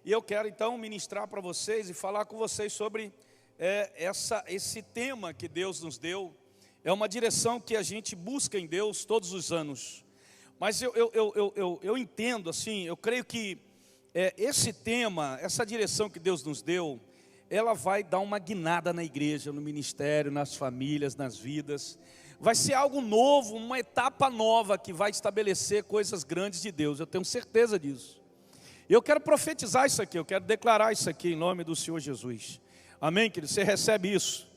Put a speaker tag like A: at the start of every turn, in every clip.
A: E eu quero então ministrar para vocês e falar com vocês sobre esse tema que Deus nos deu. É uma direção que a gente busca em Deus todos os anos. Mas eu entendo assim, eu creio que esse tema, essa direção que Deus nos deu, ela vai dar uma guinada na igreja, no ministério, nas famílias, nas vidas. Vai ser algo novo, uma etapa nova que vai estabelecer coisas grandes de Deus. Eu tenho certeza disso. E eu quero profetizar isso aqui, eu quero declarar isso aqui em nome do Senhor Jesus. Amém, querido? Você recebe isso?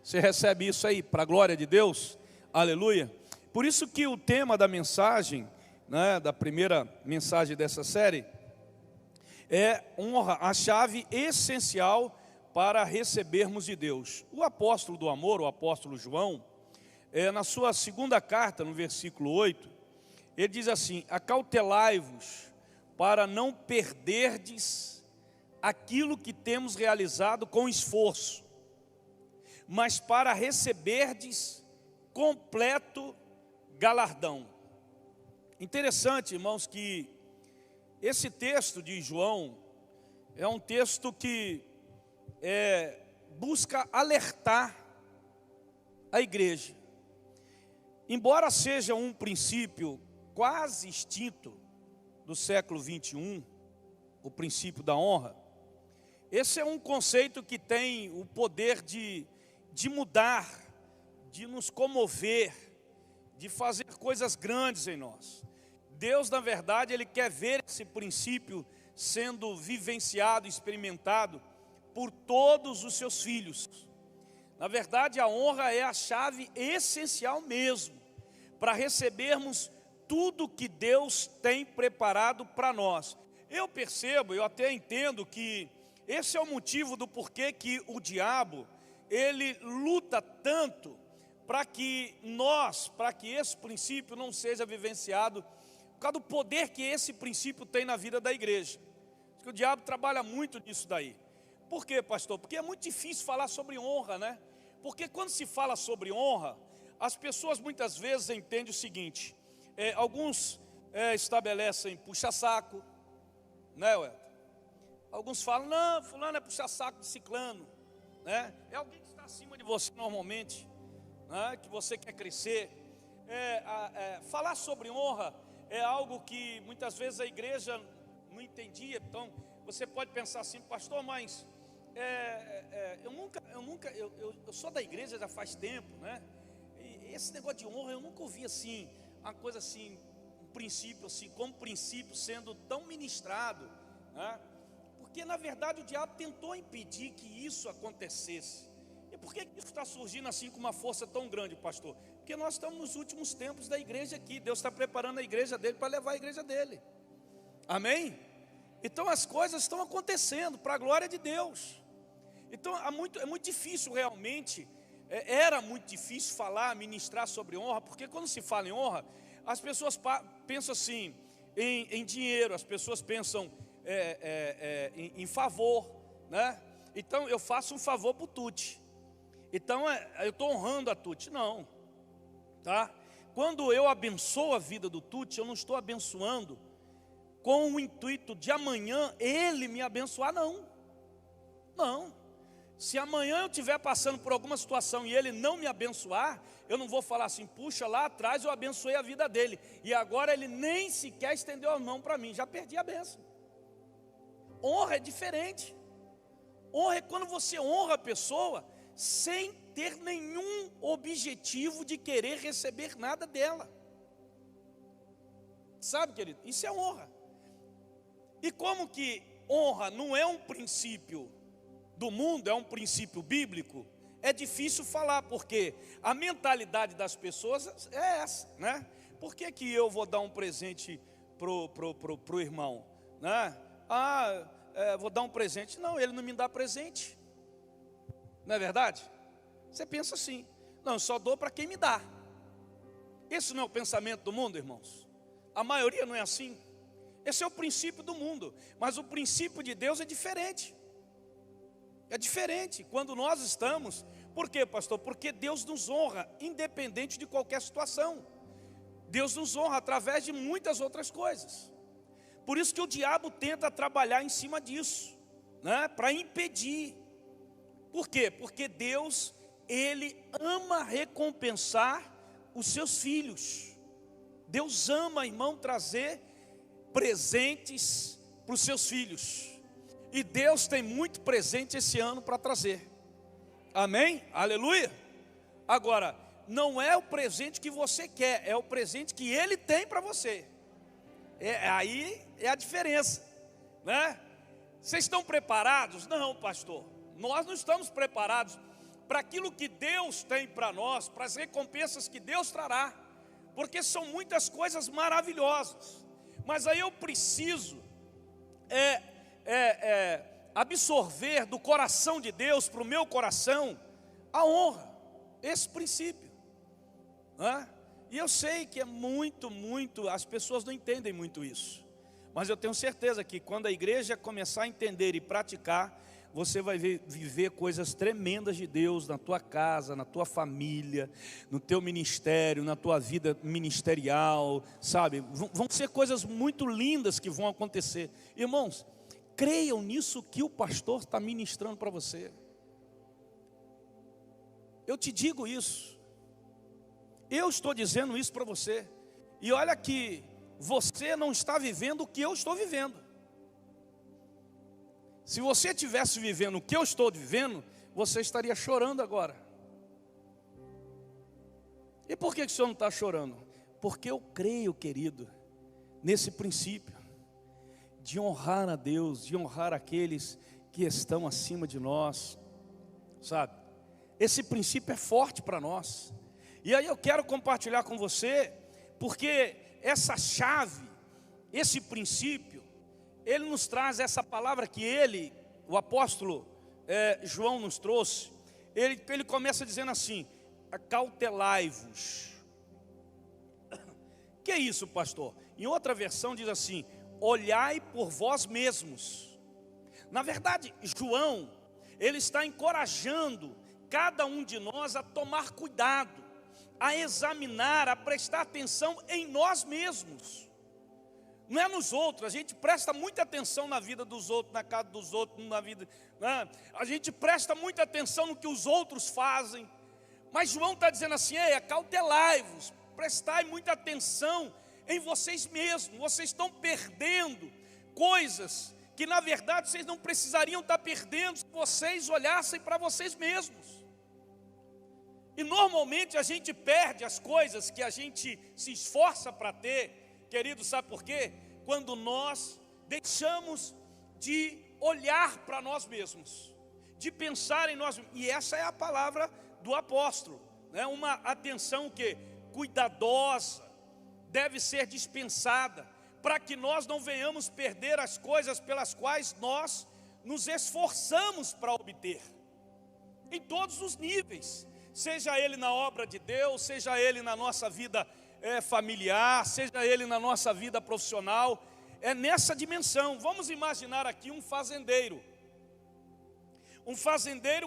A: Você recebe isso aí para a glória de Deus? Aleluia. Por isso que o tema da mensagem, né, da primeira mensagem dessa série, é honra, a chave essencial para recebermos de Deus. O apóstolo do amor, o apóstolo João, na sua segunda carta, no versículo 8, ele diz assim: acautelai-vos para não perderdes aquilo que temos realizado com esforço, mas para receberdes completo galardão. Interessante, irmãos, que esse texto de João é um texto que busca alertar a igreja. Embora seja um princípio quase extinto do século 21, o princípio da honra, esse é um conceito que tem o poder de mudar, de nos comover, de fazer coisas grandes em nós. Deus, na verdade, Ele quer ver esse princípio sendo vivenciado, experimentado por todos os seus filhos. Na verdade, a honra é a chave essencial mesmo para recebermos tudo que Deus tem preparado para nós. Eu percebo, eu até entendo que esse é o motivo do porquê que o diabo, ele luta tanto para que esse princípio não seja vivenciado, por causa do poder que esse princípio tem na vida da igreja. O diabo trabalha muito nisso daí. Por quê, pastor? Porque é muito difícil falar sobre honra, né? Porque quando se fala sobre honra, as pessoas muitas vezes entendem o seguinte: alguns estabelecem puxa-saco, né, Ué? Alguns falam, não, fulano é puxa-saco de ciclano, né? É alguém que está acima de você normalmente, né? Que você quer crescer. Falar sobre honra é algo que muitas vezes a igreja não entendia. Então você pode pensar assim: pastor, mas eu sou da igreja já faz tempo, né? E esse negócio de honra eu nunca ouvi assim, uma coisa assim, um princípio assim, como princípio sendo tão ministrado, né? Porque na verdade o diabo tentou impedir que isso acontecesse. E por que isso está surgindo assim com uma força tão grande, pastor? Porque nós estamos nos últimos tempos da igreja aqui. Deus está preparando a igreja dele para levar a igreja dele. Amém? Então as coisas estão acontecendo para a glória de Deus. Então é muito difícil realmente, era muito difícil falar, ministrar sobre honra, porque quando se fala em honra, as pessoas pensam assim, em dinheiro, as pessoas pensam em favor, né? Então eu faço um favor para o Tuti, então eu estou honrando a Tuti. Não, tá? Quando eu abençoo a vida do Tuti, eu não estou abençoando com o intuito de amanhã ele me abençoar, não. Se amanhã eu estiver passando por alguma situação e ele não me abençoar, eu não vou falar assim: puxa, lá atrás eu abençoei a vida dele e agora ele nem sequer estendeu a mão para mim, já perdi a bênção. Honra é diferente. Honra é quando você honra a pessoa sem ter nenhum objetivo de querer receber nada dela. Sabe, querido? Isso é honra. E como que honra não é um princípio do mundo, é um princípio bíblico, é difícil falar, porque a mentalidade das pessoas é essa, né? Por que eu vou dar um presente pro irmão, né? Vou dar um presente. Não, ele não me dá presente. Não é verdade? Você pensa assim: não, eu só dou para quem me dá. Esse não é o pensamento do mundo, irmãos? A maioria não é assim. Esse é o princípio do mundo, mas o princípio de Deus é diferente. É diferente quando nós estamos. Por quê, pastor? Porque Deus nos honra independente de qualquer situação. Deus nos honra através de muitas outras coisas. Por isso que o diabo tenta trabalhar em cima disso, né? Para impedir. Por quê? Porque Deus, Ele ama recompensar os seus filhos. Deus ama, irmão, trazer presentes para os seus filhos. E Deus tem muito presente esse ano para trazer. Amém? Aleluia? Agora, não é o presente que você quer, é o presente que Ele tem para você. Aí é a diferença, né? Vocês estão preparados? Não, pastor. Nós não estamos preparados para aquilo que Deus tem para nós, para as recompensas que Deus trará, porque são muitas coisas maravilhosas. Mas aí eu preciso absorver do coração de Deus para o meu coração a honra, esse princípio, né? E eu sei que é muito, as pessoas não entendem muito isso, mas eu tenho certeza que quando a igreja começar a entender e praticar, você vai viver coisas tremendas de Deus na tua casa, na tua família, no teu ministério, na tua vida ministerial, sabe? Vão ser coisas muito lindas que vão acontecer. Irmãos, creiam nisso que o pastor está ministrando para você. Eu te digo isso. Eu estou dizendo isso para você. E olha que você não está vivendo o que eu estou vivendo. Se você estivesse vivendo o que eu estou vivendo, você estaria chorando agora. E por que o senhor não está chorando? Porque eu creio, querido, nesse princípio de honrar a Deus, de honrar aqueles que estão acima de nós, sabe? Esse princípio é forte para nós. E aí eu quero compartilhar com você, porque essa chave, esse princípio, ele nos traz essa palavra que o apóstolo João nos trouxe. Ele começa dizendo assim: acautelai-vos. Que é isso, pastor? Em outra versão diz assim: olhai por vós mesmos. Na verdade, João, ele está encorajando cada um de nós a tomar cuidado, a examinar, a prestar atenção em nós mesmos. Não é nos outros. A gente presta muita atenção na vida dos outros, na casa dos outros, na vida, né? A gente presta muita atenção no que os outros fazem. Mas João está dizendo assim: ei, acautelai-vos, prestai muita atenção em vocês mesmos. Vocês estão perdendo coisas que na verdade vocês não precisariam estar perdendo se vocês olhassem para vocês mesmos. E normalmente a gente perde as coisas que a gente se esforça para ter, querido, sabe por quê? Quando nós deixamos de olhar para nós mesmos, de pensar em nós mesmos. E essa é a palavra do apóstolo, né? Uma atenção que cuidadosa deve ser dispensada, para que nós não venhamos perder as coisas pelas quais nós nos esforçamos para obter, em todos os níveis, seja ele na obra de Deus, seja ele na nossa vida familiar, seja ele na nossa vida profissional. É nessa dimensão. Vamos imaginar aqui um fazendeiro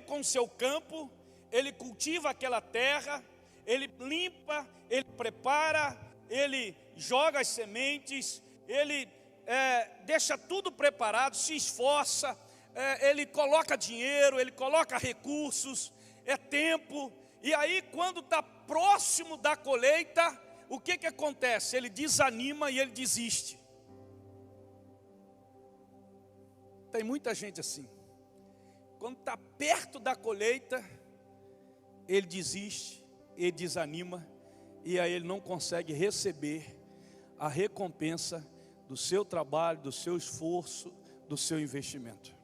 A: com o seu campo. Ele cultiva aquela terra, ele limpa, ele prepara, ele joga as sementes, ele deixa tudo preparado, se esforça, ele coloca dinheiro, ele coloca recursos, tempo. E aí quando está próximo da colheita, o que acontece? Ele desanima e ele desiste. Tem muita gente assim. Quando está perto da colheita, ele desiste, ele desanima, e aí ele não consegue receber a recompensa do seu trabalho, do seu esforço, do seu investimento.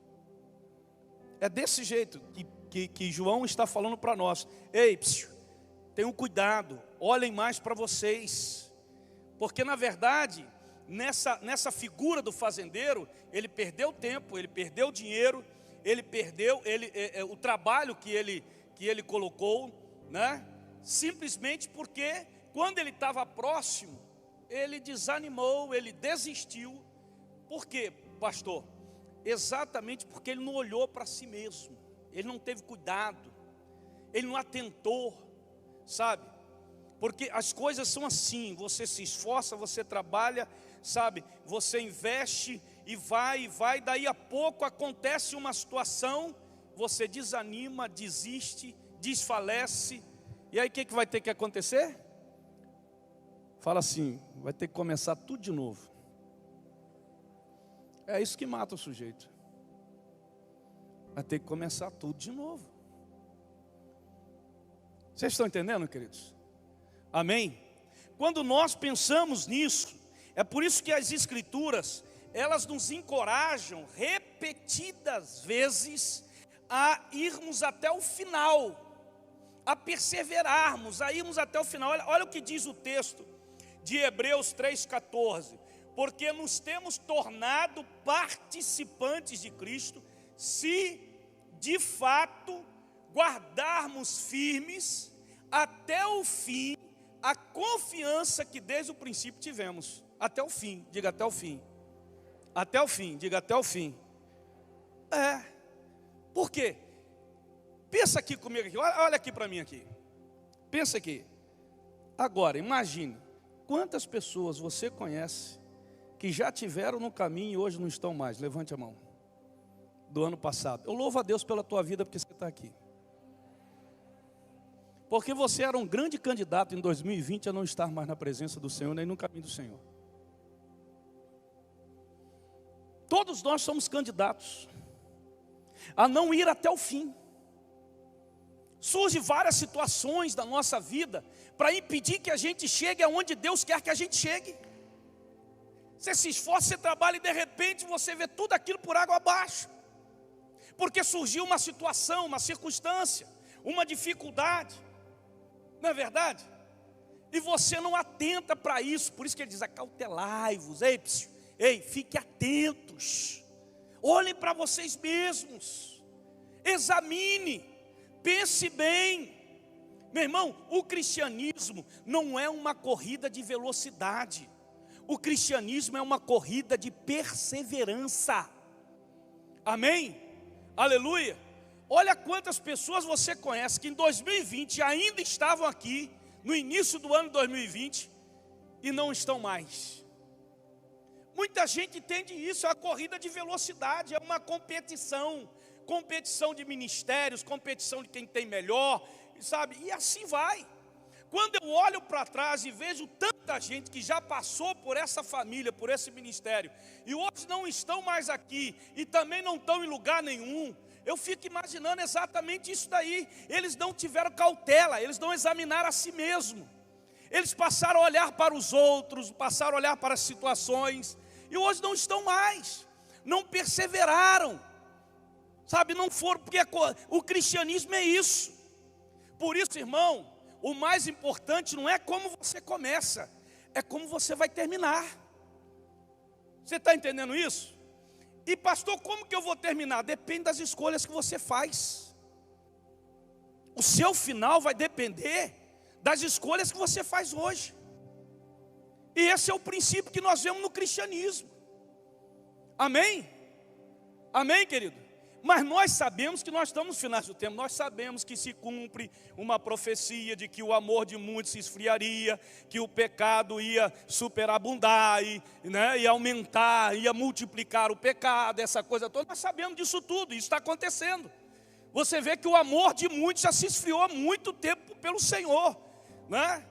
A: É desse jeito que João está falando para nós. Ei, tenham cuidado, olhem mais para vocês, porque na verdade, nessa figura do fazendeiro, ele perdeu tempo, ele perdeu dinheiro, ele perdeu o trabalho que ele colocou, né? Simplesmente porque quando ele estava próximo, ele desanimou, ele desistiu. Por quê, pastor? Exatamente porque ele não olhou para si mesmo, ele não teve cuidado, ele não atentou, sabe? Porque as coisas são assim, você se esforça, você trabalha, sabe, você investe e vai, daí a pouco acontece uma situação, você desanima, desiste, desfalece, e aí o que vai ter que acontecer? Fala assim, vai ter que começar tudo de novo. É isso que mata o sujeito. Vai ter que começar tudo de novo. Vocês estão entendendo, queridos? Amém? Quando nós pensamos nisso, é por isso que as Escrituras, elas nos encorajam repetidas vezes a irmos até o final, a perseverarmos, a irmos até o final. Olha o que diz o texto de Hebreus 3,14. Porque nos temos tornado participantes de Cristo, se de fato guardarmos firmes até o fim a confiança que desde o princípio tivemos. Até o fim, diga até o fim. Até o fim, diga até o fim. Por quê? Pensa aqui comigo, aqui. Olha aqui para mim aqui. Pensa aqui. Agora, imagine, quantas pessoas você conhece que já tiveram no caminho e hoje não estão mais? Levante a mão. Do ano passado. Eu louvo a Deus pela tua vida porque você está aqui. Porque você era um grande candidato em 2020 a não estar mais na presença do Senhor, nem no caminho do Senhor. Todos nós somos candidatos a não ir até o fim. Surgem várias situações da nossa vida para impedir que a gente chegue aonde Deus quer que a gente chegue. Você se esforça, você trabalha e de repente você vê tudo aquilo por água abaixo. Porque surgiu uma situação, uma circunstância, uma dificuldade. Não é verdade? E você não atenta para isso. Por isso que ele diz, acautelai-vos. Ei, fiquem atentos. Olhem para vocês mesmos. Examine. Pense bem. Meu irmão, o cristianismo não é uma corrida de velocidade. O cristianismo é uma corrida de perseverança. Amém? Aleluia. Olha quantas pessoas você conhece que em 2020 ainda estavam aqui, no início do ano 2020, e não estão mais. Muita gente entende isso, é uma corrida de velocidade, é uma competição. Competição de ministérios, competição de quem tem melhor, sabe? E assim vai. Quando eu olho para trás e vejo tanta gente que já passou por essa família, por esse ministério, e hoje não estão mais aqui, e também não estão em lugar nenhum, eu fico imaginando exatamente isso daí. Eles não tiveram cautela, eles não examinaram a si mesmo. Eles passaram a olhar para os outros, passaram a olhar para as situações, e hoje não estão mais, não perseveraram, sabe, não foram, porque o cristianismo é isso. Por isso, irmão, o mais importante não é como você começa, é como você vai terminar. Você está entendendo isso? E pastor, como que eu vou terminar? Depende das escolhas que você faz. O seu final vai depender das escolhas que você faz hoje. E esse é o princípio que nós vemos no cristianismo. Amém? Amém, querido? Mas nós sabemos que nós estamos no final do tempo. Nós sabemos que se cumpre uma profecia de que o amor de muitos se esfriaria, que o pecado ia superabundar, ia aumentar, ia multiplicar o pecado, essa coisa toda. Nós sabemos disso tudo, isso está acontecendo. Você vê que o amor de muitos já se esfriou há muito tempo pelo Senhor, né?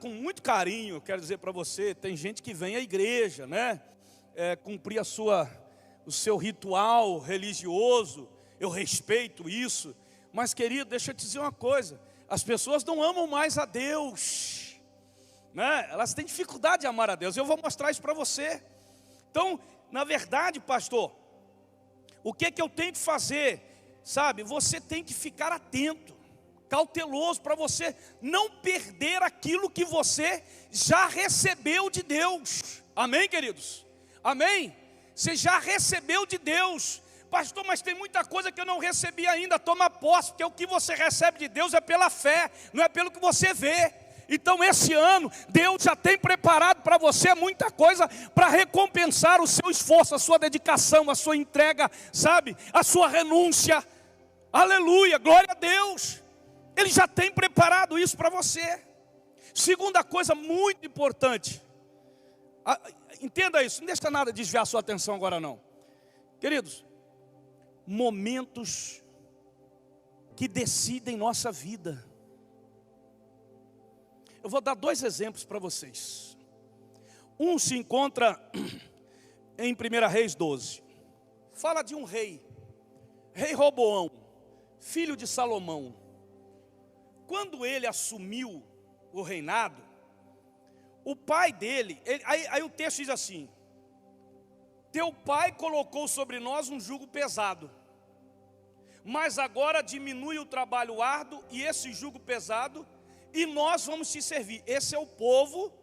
A: Com muito carinho, eu quero dizer para você, tem gente que vem à igreja, né? Cumprir o seu ritual religioso, eu respeito isso, mas querido, deixa eu te dizer uma coisa, as pessoas não amam mais a Deus, né? Elas têm dificuldade de amar a Deus, eu vou mostrar isso para você. Então, na verdade, pastor, o que eu tenho que fazer? Sabe, você tem que ficar atento, cauteloso, para você não perder aquilo que você já recebeu de Deus. Amém, queridos? Amém? Você já recebeu de Deus. Pastor, mas tem muita coisa que eu não recebi ainda. Toma posse, porque o que você recebe de Deus é pela fé, não é pelo que você vê. Então esse ano, Deus já tem preparado para você muita coisa para recompensar o seu esforço, a sua dedicação, a sua entrega, sabe? A sua renúncia. Aleluia, glória a Deus. Ele já tem preparado isso para você. Segunda coisa muito importante, entenda isso, não deixa nada desviar a sua atenção agora não. Queridos, momentos que decidem nossa vida. Eu vou dar 2 exemplos para vocês. Um se encontra em 1 Reis 12. Fala de um rei, rei Roboão, filho de Salomão. Quando ele assumiu o reinado, o pai dele, aí o texto diz assim: teu pai colocou sobre nós um jugo pesado, mas agora diminui o trabalho árduo e esse jugo pesado, e nós vamos te servir. Esse é o povo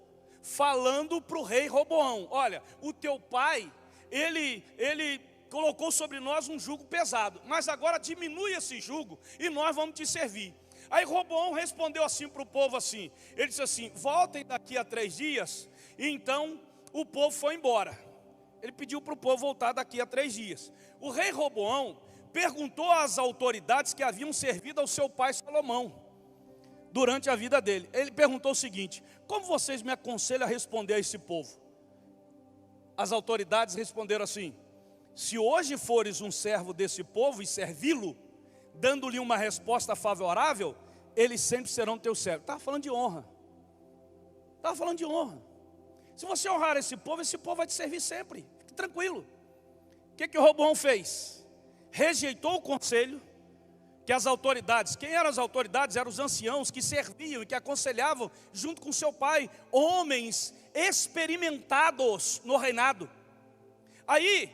A: falando para o rei Roboão: olha, o teu pai, ele colocou sobre nós um jugo pesado, mas agora diminui esse jugo e nós vamos te servir. Aí Roboão respondeu assim para o povo assim, ele disse assim: voltem daqui a 3 dias. E então o povo foi embora. Ele pediu para o povo voltar daqui a 3 dias. O rei Roboão perguntou às autoridades que haviam servido ao seu pai Salomão durante a vida dele. Ele perguntou o seguinte: como vocês me aconselham a responder a esse povo? As autoridades responderam assim: se hoje fores um servo desse povo e servi-lo, dando-lhe uma resposta favorável, eles sempre serão teus servos. Estava falando de honra. Estava falando de honra. Se você honrar esse povo vai te servir sempre. Fique tranquilo. O que o Roboão fez? Rejeitou o conselho que as autoridades, quem eram as autoridades? Eram os anciãos que serviam e que aconselhavam junto com seu pai, homens experimentados no reinado. Aí,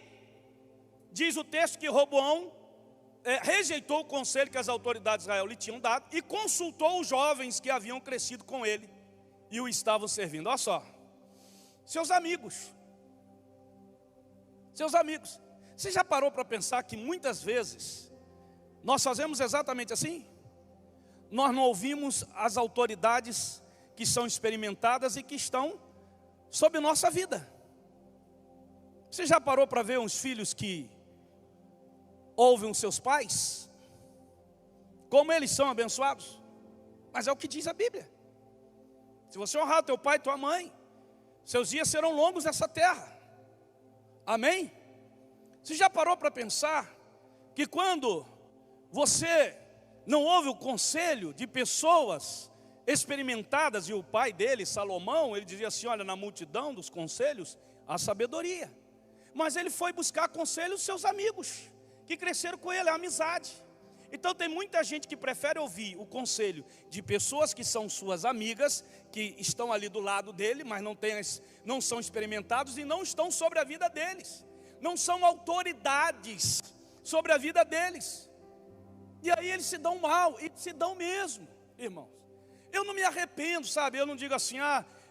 A: diz o texto que Roboão rejeitou o conselho que as autoridades de Israel lhe tinham dado e consultou os jovens que haviam crescido com ele e o estavam servindo. Olha só, seus amigos. Você já parou para pensar que muitas vezes nós fazemos exatamente assim? Nós não ouvimos as autoridades que são experimentadas e que estão sobre nossa vida. Você já parou para ver uns filhos que ouvem os seus pais? Como eles são abençoados? Mas é o que diz a Bíblia. Se você honrar teu pai e tua mãe, seus dias serão longos nessa terra. Amém? Você já parou para pensar que quando você não ouve o conselho de pessoas experimentadas, e o pai dele, Salomão, ele dizia assim: olha, na multidão dos conselhos, há sabedoria. Mas ele foi buscar conselho dos seus amigos, que cresceram com ele, a amizade. Então tem muita gente que prefere ouvir o conselho de pessoas que são suas amigas, que estão ali do lado dele, mas não são experimentados e não estão sobre a vida deles. Não são autoridades sobre a vida deles. E aí eles se dão mal, e se dão mesmo, irmãos. Eu não me arrependo, sabe? Eu não digo assim: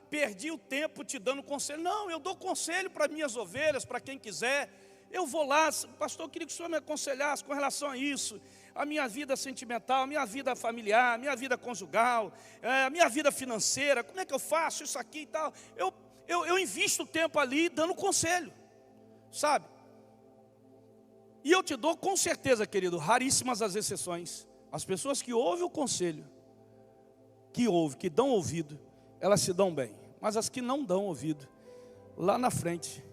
A: perdi o tempo te dando conselho. Não, eu dou conselho para minhas ovelhas, para quem quiser. Eu vou lá: pastor, eu queria que o senhor me aconselhasse com relação a isso, a minha vida sentimental, a minha vida familiar, a minha vida conjugal, a minha vida financeira, como é que eu faço isso aqui e tal. Eu invisto tempo ali dando conselho, sabe? E eu te dou com certeza, querido, raríssimas as exceções. As pessoas que ouvem o conselho, que dão ouvido, elas se dão bem. Mas as que não dão ouvido, lá na frente,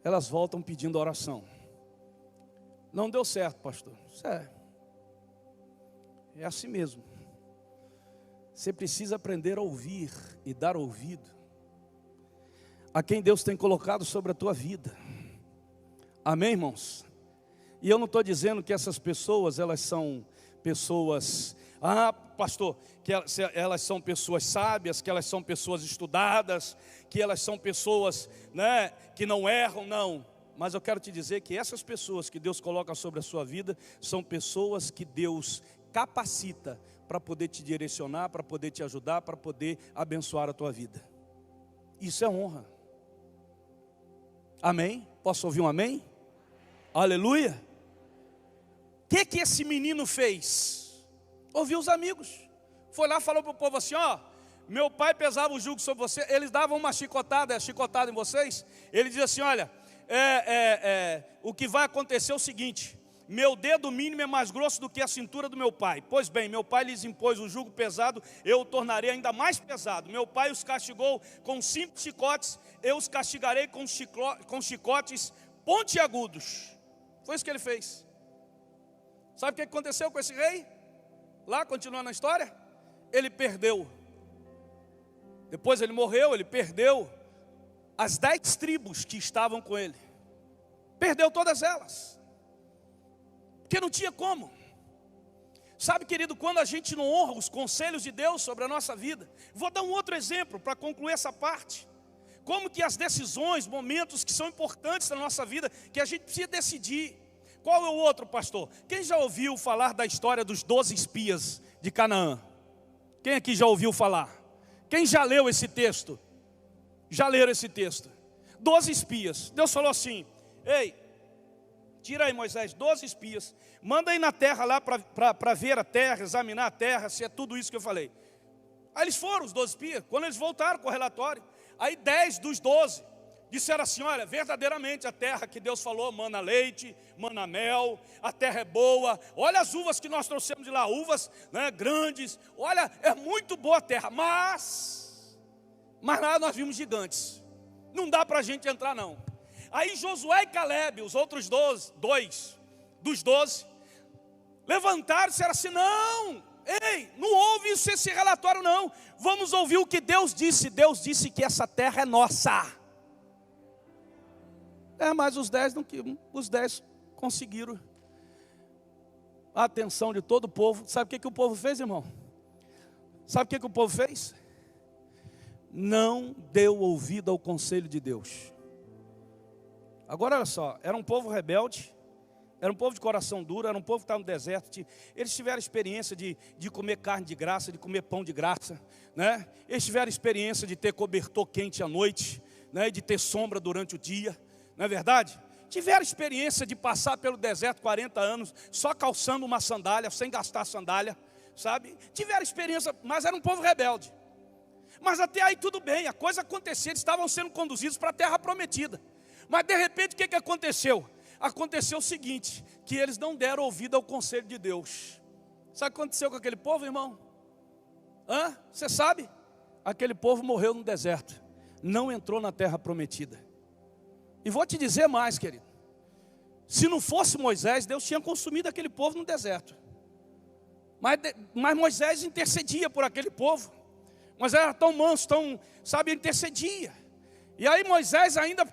A: elas voltam pedindo oração. Não deu certo, pastor. Isso é assim mesmo. Você precisa aprender a ouvir e dar ouvido a quem Deus tem colocado sobre a tua vida. Amém, irmãos? E eu não estou dizendo que essas pessoas, elas são pessoas, pastor, que elas são pessoas sábias, que elas são pessoas estudadas, que elas são pessoas, né, que não erram, não. Mas eu quero te dizer que essas pessoas que Deus coloca sobre a sua vida são pessoas que Deus capacita para poder te direcionar, para poder te ajudar, para poder abençoar a tua vida. Isso é honra. Amém? Posso ouvir um amém? Aleluia. O que esse menino fez? Ouviu os amigos. Foi lá e falou para o povo assim: meu pai pesava o jugo sobre você. Eles davam uma chicotada em vocês. Ele dizia assim: olha, o que vai acontecer é o seguinte: meu dedo mínimo é mais grosso do que a cintura do meu pai. Pois bem, meu pai lhes impôs um jugo pesado, eu o tornarei ainda mais pesado. Meu pai os castigou com 5 chicotes, eu os castigarei com chicotes pontiagudos. Foi isso que ele fez. Sabe o que aconteceu com esse rei? Lá, continuando a história, ele perdeu. Depois ele morreu, ele perdeu as 10 tribos que estavam com ele. Perdeu todas elas. Porque não tinha como. Sabe, querido, quando a gente não honra os conselhos de Deus sobre a nossa vida. Vou dar um outro exemplo para concluir essa parte. Como que as decisões, momentos que são importantes na nossa vida, que a gente precisa decidir. Qual é o outro, pastor? Quem já ouviu falar da história dos 12 espias de Canaã? Quem aqui já ouviu falar? Quem já leu esse texto? Já leram esse texto? 12 espias. Deus falou assim: ei, tira aí, Moisés, 12 espias. Manda aí na terra lá para ver a terra, examinar a terra, se é tudo isso que eu falei. Aí eles foram, os 12 espias. Quando eles voltaram com o relatório, aí 10 dos 12 disseram assim: olha, verdadeiramente a terra que Deus falou, mana leite, mana mel, a terra é boa. Olha as uvas que nós trouxemos de lá, uvas, né, grandes. Olha, é muito boa a terra, mas lá nós vimos gigantes. Não dá para a gente entrar não. Aí Josué e Caleb, os outros 12 dos 12, levantaram e disseram assim: não, ei, não ouve esse relatório não. Vamos ouvir o que Deus disse. Deus disse que essa terra é nossa. Mas os 10 conseguiram a atenção de todo o povo. Sabe o que o povo fez, irmão? Sabe o que o povo fez? Não deu ouvido ao conselho de Deus. Agora olha só, era um povo rebelde, era um povo de coração duro, era um povo que estava no deserto. Eles tiveram experiência de comer carne de graça, de comer pão de graça, né? Eles tiveram experiência de ter cobertor quente à noite, né? De ter sombra durante o dia. Não é verdade? Tiveram experiência de passar pelo deserto 40 anos, só calçando uma sandália, sem gastar sandália, sabe? Tiveram experiência, mas era um povo rebelde. Mas até aí tudo bem, a coisa acontecia, eles estavam sendo conduzidos para a terra prometida. Mas de repente o que aconteceu? Aconteceu o seguinte, que eles não deram ouvido ao conselho de Deus. Sabe o que aconteceu com aquele povo, irmão? Você sabe? Aquele povo morreu no deserto, não entrou na terra prometida. E vou te dizer mais, querido. Se não fosse Moisés, Deus tinha consumido aquele povo no deserto. Mas Moisés intercedia por aquele povo. Moisés era tão manso, sabe, intercedia. E aí Moisés ainda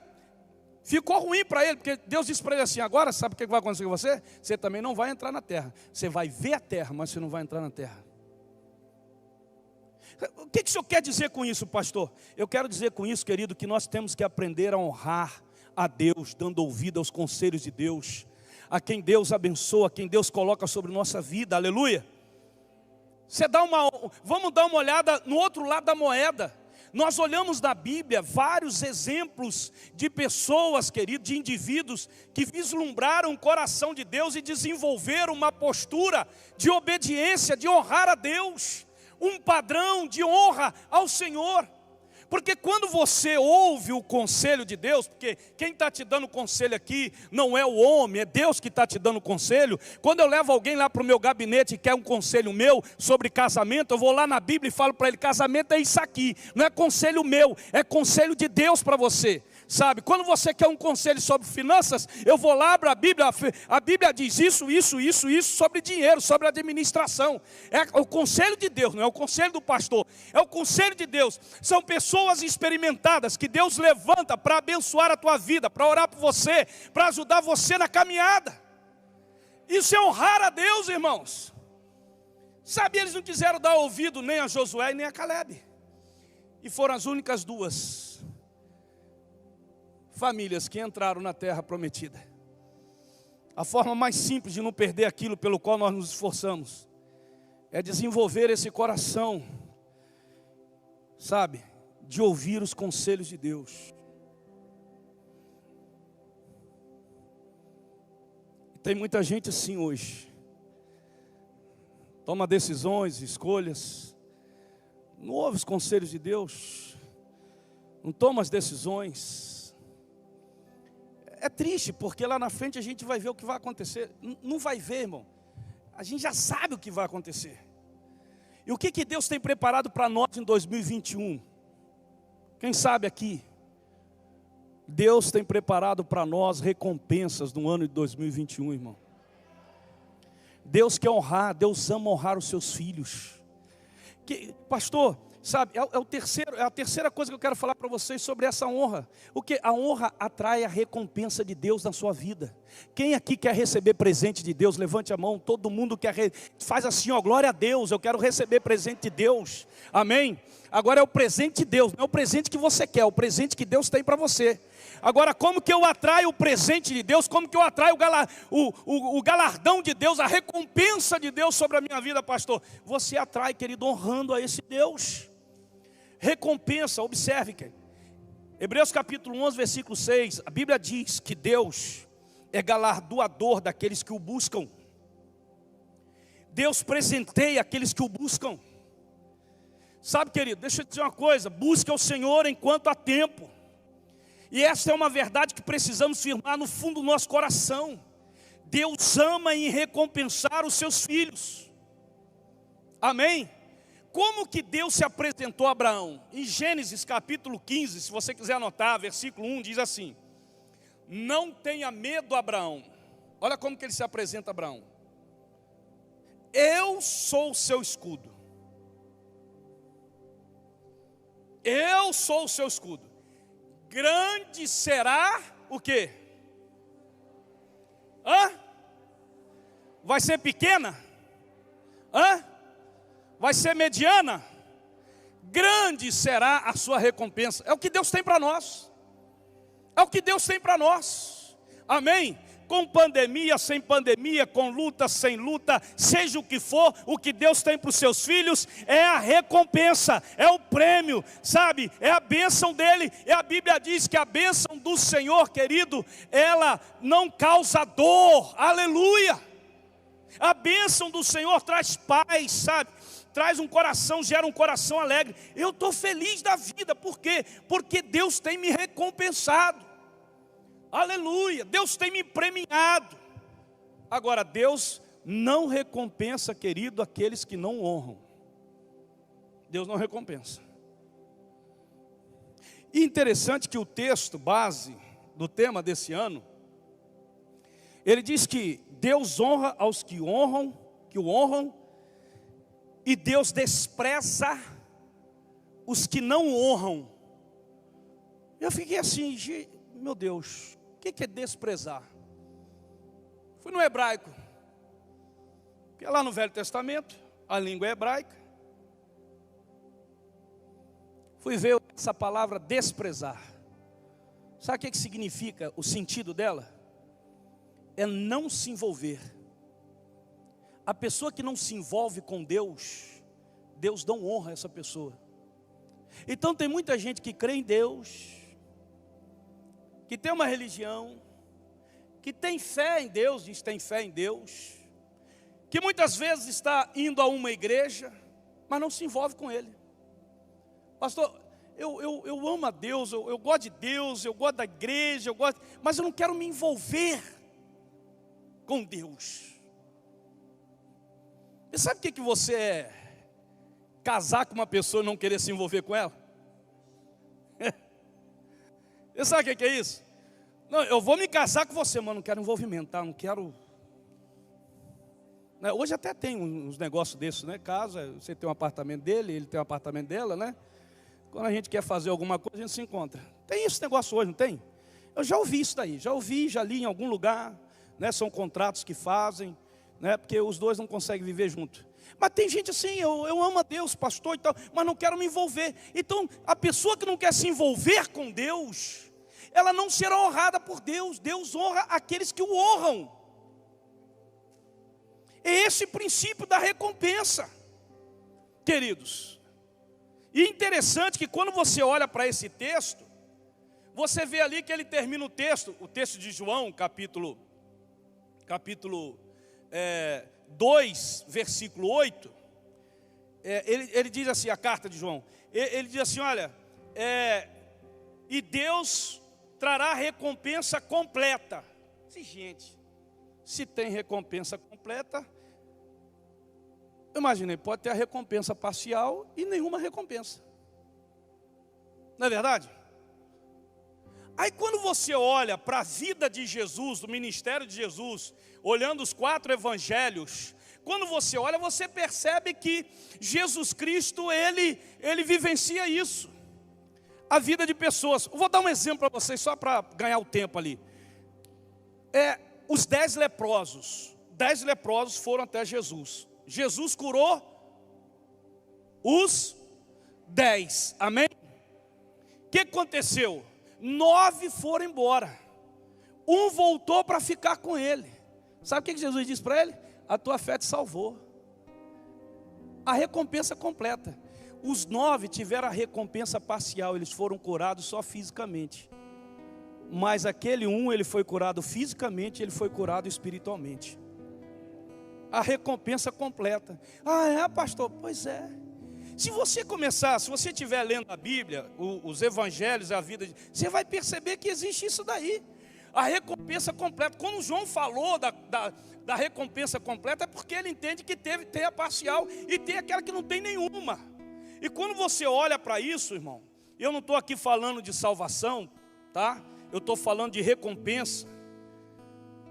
A: ficou ruim para ele, porque Deus disse para ele assim: agora sabe o que vai acontecer com você? Você também não vai entrar na terra. Você vai ver a terra, mas você não vai entrar na terra. O que o senhor quer dizer com isso, pastor? Eu quero dizer com isso, querido, que nós temos que aprender a honrar a Deus, dando ouvido aos conselhos de Deus, a quem Deus abençoa, a quem Deus coloca sobre nossa vida, aleluia. Vamos dar uma olhada no outro lado da moeda. Nós olhamos na Bíblia vários exemplos de pessoas, querido, de indivíduos que vislumbraram o coração de Deus e desenvolveram uma postura de obediência, de honrar a Deus, um padrão de honra ao Senhor. Porque quando você ouve o conselho de Deus, porque quem está te dando conselho aqui não é o homem, é Deus que está te dando conselho. Quando eu levo alguém lá para o meu gabinete e quer um conselho meu sobre casamento, eu vou lá na Bíblia e falo para ele: casamento é isso aqui, não é conselho meu, é conselho de Deus para você. Sabe, quando você quer um conselho sobre finanças, eu vou lá, abro a Bíblia diz isso sobre dinheiro, sobre administração. É o conselho de Deus, não é o conselho do pastor, é o conselho de Deus. São pessoas experimentadas que Deus levanta para abençoar a tua vida, para orar por você, para ajudar você na caminhada. Isso é honrar a Deus, irmãos. Sabe, eles não quiseram dar ouvido nem a Josué e nem a Caleb, e foram as únicas duas famílias que entraram na terra prometida. A forma mais simples de não perder aquilo pelo qual nós nos esforçamos é desenvolver esse coração, sabe, de ouvir os conselhos de Deus. Tem muita gente assim hoje, toma decisões, escolhas, não ouve os conselhos de Deus, não toma as decisões. É triste, porque lá na frente a gente vai ver o que vai acontecer. Não vai ver, irmão. A gente já sabe o que vai acontecer. E o que Deus tem preparado para nós em 2021? Quem sabe aqui? Deus tem preparado para nós recompensas no ano de 2021, irmão. Deus quer honrar, Deus ama honrar os seus filhos. Pastor, sabe, é a terceira coisa que eu quero falar para vocês sobre essa honra. O que? A honra atrai a recompensa de Deus na sua vida. Quem aqui quer receber presente de Deus? Levante a mão. Todo mundo quer, faz assim, ó, glória a Deus, eu quero receber presente de Deus. Amém? Agora é o presente de Deus, não é o presente que você quer, é o presente que Deus tem para você. Agora, como que eu atraio o presente de Deus? Como que eu atraio o galardão de Deus, a recompensa de Deus sobre a minha vida, pastor? Você atrai, querido, honrando a esse Deus. Recompensa, observe, querido. Hebreus capítulo 11, versículo 6, a Bíblia diz que Deus é galardoador daqueles que o buscam. Deus presenteia aqueles que o buscam. Sabe, querido, deixa eu te dizer uma coisa, busque ao Senhor enquanto há tempo. E essa é uma verdade que precisamos firmar no fundo do nosso coração. Deus ama em recompensar os seus filhos. Amém? Como que Deus se apresentou a Abraão? Em Gênesis capítulo 15, se você quiser anotar, versículo 1, diz assim: não tenha medo, Abraão. Olha como que ele se apresenta a Abraão. Eu sou o seu escudo. Eu sou o seu escudo. Grande será o quê? Vai ser pequena? Vai ser mediana? Grande será a sua recompensa. É o que Deus tem para nós. É o que Deus tem para nós. Amém? Com pandemia, sem pandemia, com luta, sem luta, seja o que for, o que Deus tem para os seus filhos é a recompensa, é o prêmio, sabe? É a bênção dele. E a Bíblia diz que a bênção do Senhor, querido, ela não causa dor. Aleluia! A bênção do Senhor traz paz, sabe? Traz um coração, gera um coração alegre. Eu estou feliz da vida, por quê? Porque Deus tem me recompensado. Aleluia, Deus tem me premiado. Agora, Deus não recompensa, querido, aqueles que não honram. Deus não recompensa. E interessante que o texto base do tema desse ano, ele diz que Deus honra aos que o honram, e Deus despreza os que não honram. Eu fiquei assim, meu Deus, o que é desprezar? Fui no hebraico, porque lá no Velho Testamento, a língua é hebraica. Fui ver essa palavra desprezar. Sabe o que significa o sentido dela? É não se envolver. A pessoa que não se envolve com Deus, Deus não honra essa pessoa. Então tem muita gente que crê em Deus, que tem uma religião, que tem fé em Deus, diz que tem fé em Deus, que muitas vezes está indo a uma igreja, mas não se envolve com Ele. Pastor, eu amo a Deus, eu gosto de Deus, eu gosto da igreja, mas eu não quero me envolver com Deus. E sabe o que você é? Casar com uma pessoa e não querer se envolver com ela? Você sabe o que é isso? Não, eu vou me casar com você, mas não quero envolvimento, tá? Não quero. Né? Hoje até tem uns negócios desses, né? Casa, você tem um apartamento dele, ele tem um apartamento dela, né? Quando a gente quer fazer alguma coisa, a gente se encontra. Tem esse negócio hoje, não tem? Eu já ouvi isso daí, já li em algum lugar, né? São contratos que fazem, né? Porque os dois não conseguem viver junto. Mas tem gente assim, eu amo a Deus, pastor e tal, mas não quero me envolver. Então, a pessoa que não quer se envolver com Deus, ela não será honrada por Deus. Deus honra aqueles que o honram. É esse princípio da recompensa, queridos. E é interessante que quando você olha para esse texto, você vê ali que ele termina o texto de João, capítulo 2, versículo 8, ele diz assim, a carta de João, ele diz assim, olha, e Deus trará recompensa completa. Gente, se tem recompensa completa, imaginei, pode ter a recompensa parcial e nenhuma recompensa. Não é verdade? Aí quando você olha para a vida de Jesus, do ministério de Jesus, olhando os 4 evangelhos, quando você olha, você percebe que Jesus Cristo, ele vivencia isso. A vida de pessoas. Eu vou dar um exemplo para vocês, só para ganhar o tempo ali. Os 10 leprosos. 10 leprosos foram até Jesus. Jesus curou os 10. Amém? O que aconteceu? 9 foram embora. Um voltou para ficar com ele. Sabe o que Jesus disse para ele? A tua fé te salvou. A recompensa completa. Os 9 tiveram a recompensa parcial. Eles foram curados só fisicamente. Mas aquele ele foi curado fisicamente, ele foi curado espiritualmente. A recompensa completa. Pastor? Pois é. Se você estiver lendo a Bíblia, os evangelhos, a vida, você vai perceber que existe isso daí. A recompensa completa. Quando João falou da recompensa completa, é porque ele entende que tem a parcial e tem aquela que não tem nenhuma. E quando você olha para isso, irmão, eu não estou aqui falando de salvação, tá? Eu estou falando de recompensa.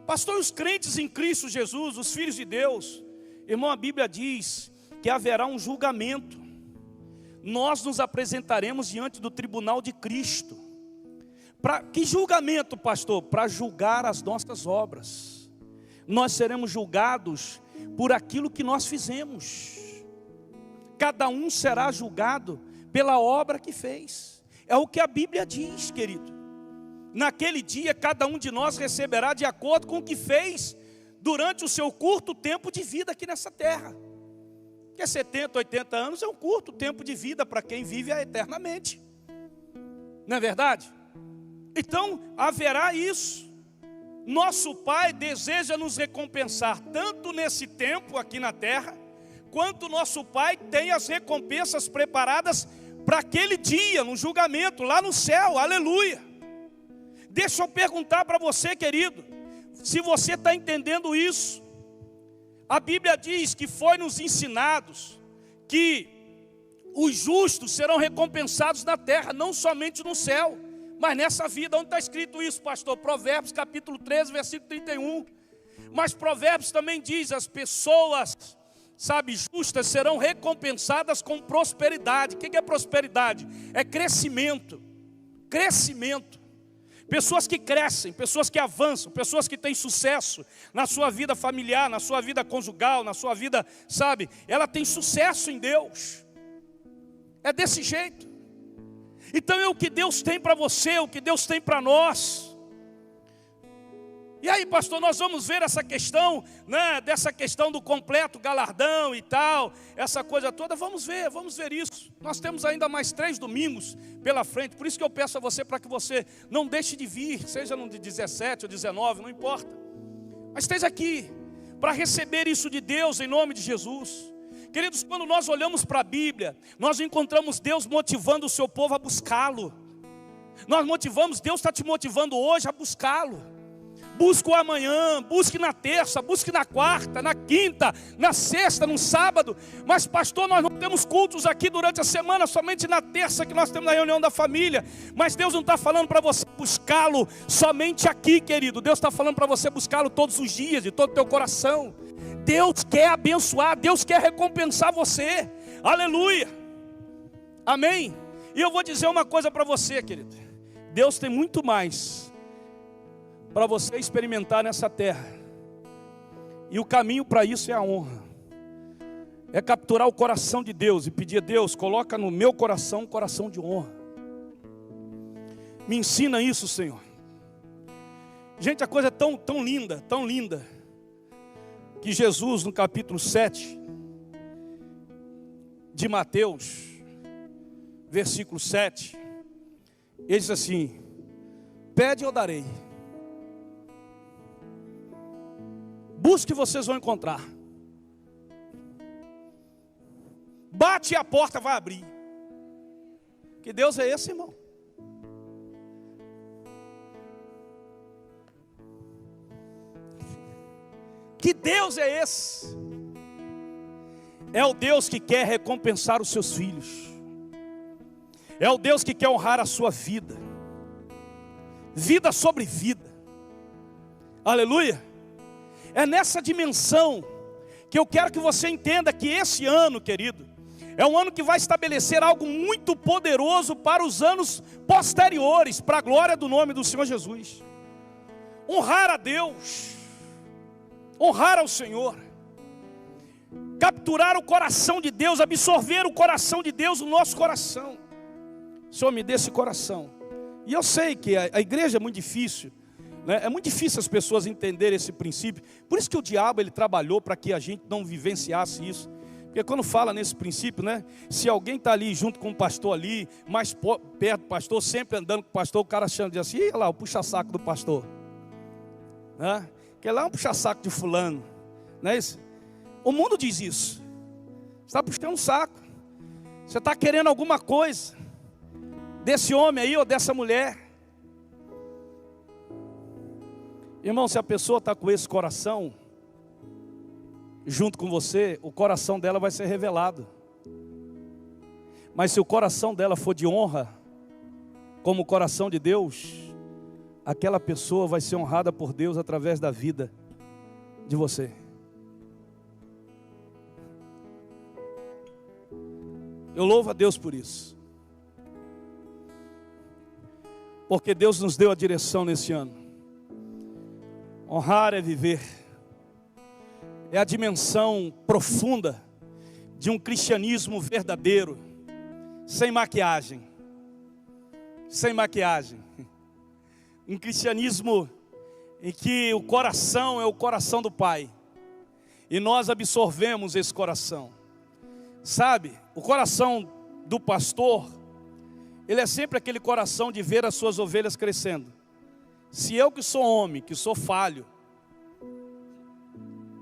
A: Pastor, os crentes em Cristo Jesus, os filhos de Deus, irmão, a Bíblia diz que haverá um julgamento. Nós nos apresentaremos diante do tribunal de Cristo. Para que julgamento, pastor? Para julgar as nossas obras. Nós seremos julgados por aquilo que nós fizemos. Cada um será julgado pela obra que fez. É o que a Bíblia diz, querido. Naquele dia, cada um de nós receberá de acordo com o que fez durante o seu curto tempo de vida aqui nessa terra. Porque 70, 80 anos é um curto tempo de vida para quem vive eternamente. Não é verdade? Então, haverá isso. Nosso Pai deseja nos recompensar tanto nesse tempo aqui na terra, quanto nosso Pai tem as recompensas preparadas para aquele dia, no julgamento, lá no céu, aleluia. Deixa eu perguntar para você, querido, se você está entendendo isso. A Bíblia diz que foi nos ensinados que os justos serão recompensados na terra, não somente no céu, mas nessa vida. Onde está escrito isso, pastor? Provérbios capítulo 13, versículo 31. Mas Provérbios também diz, as pessoas, justas serão recompensadas com prosperidade. O que é prosperidade? É crescimento. Crescimento. Pessoas que crescem, pessoas que avançam, pessoas que têm sucesso na sua vida familiar, na sua vida conjugal, na sua vida, ela tem sucesso em Deus. É desse jeito. Então é o que Deus tem para você, o que Deus tem para nós. E aí, pastor, nós vamos ver essa questão, né, dessa questão do completo galardão e tal, essa coisa toda, vamos ver isso. Nós temos ainda mais 3 domingos pela frente, por isso que eu peço a você para que você não deixe de vir, seja no de 17 ou 19, não importa. Mas esteja aqui, para receber isso de Deus em nome de Jesus. Queridos, quando nós olhamos para a Bíblia, nós encontramos Deus motivando o seu povo a buscá-lo. Deus está te motivando hoje a buscá-lo. Busque o amanhã, busque na terça, busque na quarta, na quinta, na sexta, no sábado. Mas pastor, nós não temos cultos aqui durante a semana, somente na terça que nós temos a reunião da família. Mas Deus não está falando para você buscá-lo somente aqui, querido. Deus está falando para você buscá-lo todos os dias, de todo o teu coração. Deus quer abençoar, Deus quer recompensar você. Aleluia. Amém? E eu vou dizer uma coisa para você, querido. Deus tem muito mais para você experimentar nessa terra. E o caminho para isso é a honra. É capturar o coração de Deus e pedir a Deus, coloca no meu coração um coração de honra. Me ensina isso, Senhor. Gente, a coisa é tão linda, que Jesus no capítulo 7 de Mateus, versículo 7, ele diz assim: pede e eu darei. Busque e vocês vão encontrar. Bate e a porta vai abrir. Que Deus é esse, irmão? Que Deus é esse? É o Deus que quer recompensar os seus filhos. É o Deus que quer honrar a sua vida. Vida sobre vida. Aleluia. É nessa dimensão que eu quero que você entenda que esse ano, querido, é um ano que vai estabelecer algo muito poderoso para os anos posteriores, para a glória do nome do Senhor Jesus. Honrar a Deus, honrar ao Senhor, capturar o coração de Deus, absorver o coração de Deus no nosso coração. Senhor, me dê esse coração. E eu sei que a igreja é muito difícil, né? É muito difícil as pessoas entenderem esse princípio. Por isso que o diabo ele trabalhou para que a gente não vivenciasse isso. Porque quando fala nesse princípio, né? Se alguém está ali junto com o pastor ali, mais perto do pastor, sempre andando com o pastor, o cara achando de assim, olha lá, o puxa-saco do pastor, né? Que lá é um puxa-saco de fulano, não é isso? O mundo diz isso. Você está puxando um saco. Você está querendo alguma coisa desse homem aí ou dessa mulher. Irmão, se a pessoa está com esse coração junto com você, o coração dela vai ser revelado. Mas se o coração dela for de honra, como o coração de Deus, aquela pessoa vai ser honrada por Deus através da vida de você. Eu louvo a Deus por isso. Porque Deus nos deu a direção nesse ano. Honrar é viver. É a dimensão profunda de um cristianismo verdadeiro, sem maquiagem. Sem maquiagem. Um cristianismo em que o coração é o coração do Pai. E nós absorvemos esse coração. Sabe, o coração do pastor, ele é sempre aquele coração de ver as suas ovelhas crescendo. Se eu que sou homem, que sou falho,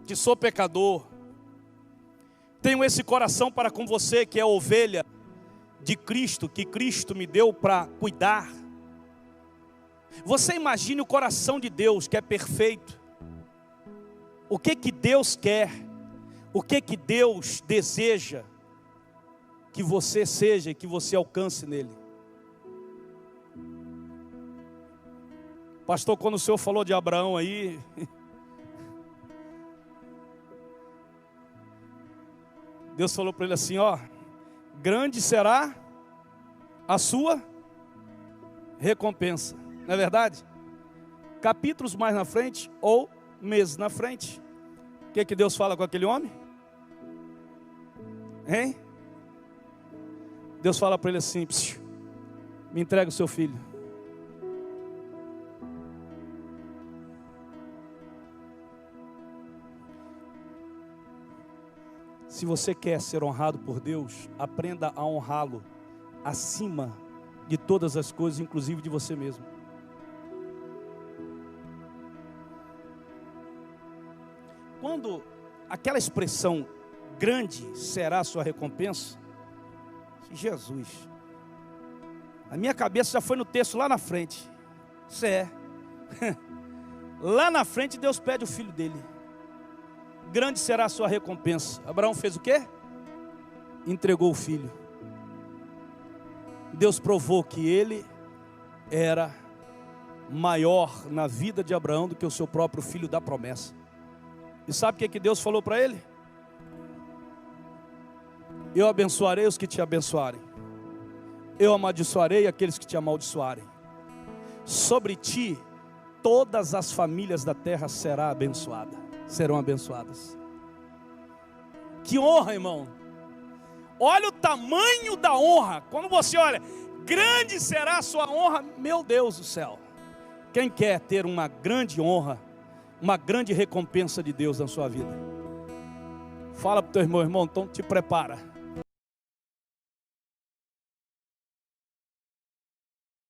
A: que sou pecador, tenho esse coração para com você que é ovelha de Cristo, que Cristo me deu para cuidar. Você imagine o coração de Deus que é perfeito. O que Deus quer? O que Deus deseja que você seja e que você alcance nele? Pastor, quando o senhor falou de Abraão aí, Deus falou para ele assim, ó, grande será a sua recompensa. Não é verdade? Capítulos mais na frente, ou meses na frente, o que Deus fala com aquele homem? Hein? Deus fala para ele assim, me entrega o seu filho. Se você quer ser honrado por Deus, aprenda a honrá-lo acima de todas as coisas, inclusive de você mesmo. Quando aquela expressão, grande será a sua recompensa, Jesus, a minha cabeça já foi no texto lá na frente. Isso é. Lá na frente Deus pede o filho dele. Grande será a sua recompensa. Abraão fez o quê? Entregou o filho. Deus provou que ele era maior na vida de Abraão do que o seu próprio filho da promessa. E sabe o que Deus falou para ele? Eu abençoarei os que te abençoarem. Eu amaldiçoarei aqueles que te amaldiçoarem. Sobre ti, todas as famílias da terra serão abençoadas. Que honra, irmão. Olha o tamanho da honra. Quando você olha, grande será a sua honra. Meu Deus do céu. Quem quer ter uma grande honra, uma grande recompensa de Deus na sua vida? Fala para o teu irmão, então te prepara.